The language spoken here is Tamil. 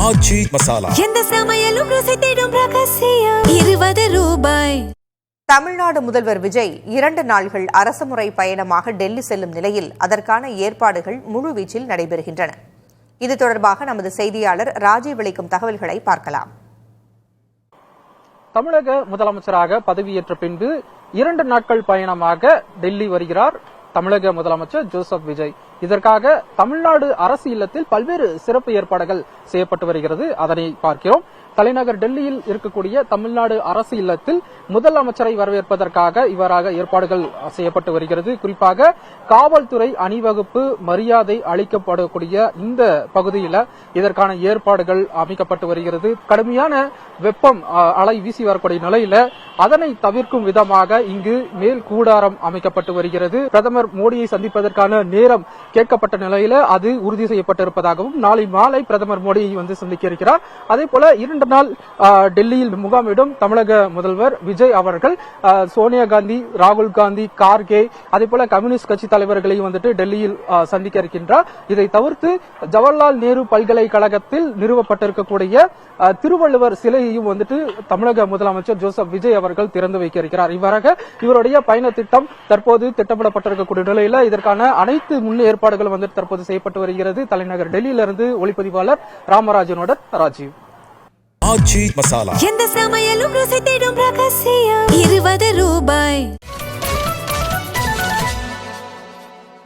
ஆச்சி மசாலா. எந்த சமையலும் ருசி தேடும் ரகசியம். 20 ரூபாய். தமிழ்நாடு முதல்வர் விஜய் 2 நாள்கள் அரசுமுறை பயணமாக டெல்லி செல்லும் நிலையில் அதற்கான ஏற்பாடுகள் முழுவீச்சில் நடைபெறுகின்றன. இது தொடர்பாக நமது செய்தியாளர் ராஜீவ் அளிக்கும் தகவல்களை பார்க்கலாம். தமிழக முதலமைச்சராக பதவியேற்ற பின்பு 2 நாட்கள் பயணமாக டெல்லி வருகிறார் தமிழக முதலமைச்சர் ஜோசப் விஜய். இதற்காக தமிழ்நாடு அரசு இல்லத்தில் பல்வேறு சிறப்பு ஏற்பாடுகள் செய்யப்பட்டு வருகிறது. அதனை பார்க்கிறோம். தலைநகர் டெல்லியில் இருக்கக்கூடிய தமிழ்நாடு அரசு இல்லத்தில் முதலமைச்சரை வரவேற்பதற்காக இவ்வாறாக ஏற்பாடுகள் செய்யப்பட்டு வருகிறது. குறிப்பாக காவல்துறை அணிவகுப்பு மரியாதை அளிக்கப்படக்கூடிய இந்த பகுதியில் இதற்கான ஏற்பாடுகள் அமைக்கப்பட்டு வருகிறது. கடுமையான வெப்பம் அலை வீசி வரக்கூடிய நிலையில அதனை தவிர்க்கும் விதமாக இங்கு மேல் கூடாரம் அமைக்கப்பட்டு வருகிறது. பிரதமர் மோடியை சந்திப்பதற்கான நேரம் கேட்கப்பட்ட நிலையில அது உறுதி செய்யப்பட்டிருப்பதாகவும் நாளை மாலை பிரதமர் மோடியை வந்து சந்திக்க இருக்கிறார். அதே போல 2 நாள் டெல்லியில் முகாமிடும் தமிழக முதல்வர் விஜய் அவர்கள் சோனியா காந்தி, ராகுல் காந்தி, கார்கே அதே போல கம்யூனிஸ்ட் கட்சி தலைவர்களையும் வந்துட்டு டெல்லியில் சந்திக்க இருக்கின்றார். இதை தவிர்த்து ஜவஹர்லால் நேரு பல்கலைக்கழகத்தில் நிறுவப்பட்டிருக்கக்கூடிய திருவள்ளுவர் சிலையையும் வந்துட்டு தமிழக முதலமைச்சர் ஜோசப் விஜய் அவர்கள் திறந்து வைக்க இருக்கிறார். இவ்வாறாக இவருடைய பயண திட்டம் தற்போது திட்டமிடப்பட்டிருக்கக்கூடிய நிலையில இதற்கான அனைத்து முன் ஏற்பாடுகளும் வந்து தற்போது செய்யப்பட்டு வருகிறது. தலைநகர் டெல்லியிலிருந்து ஒளிப்பதிவாளர் ராமராஜனோட ராஜீவ். ஆச்சி மசாலா. எந்த சமையலும் ருசி தேடும் ரகசியம். 20 ரூபாய்.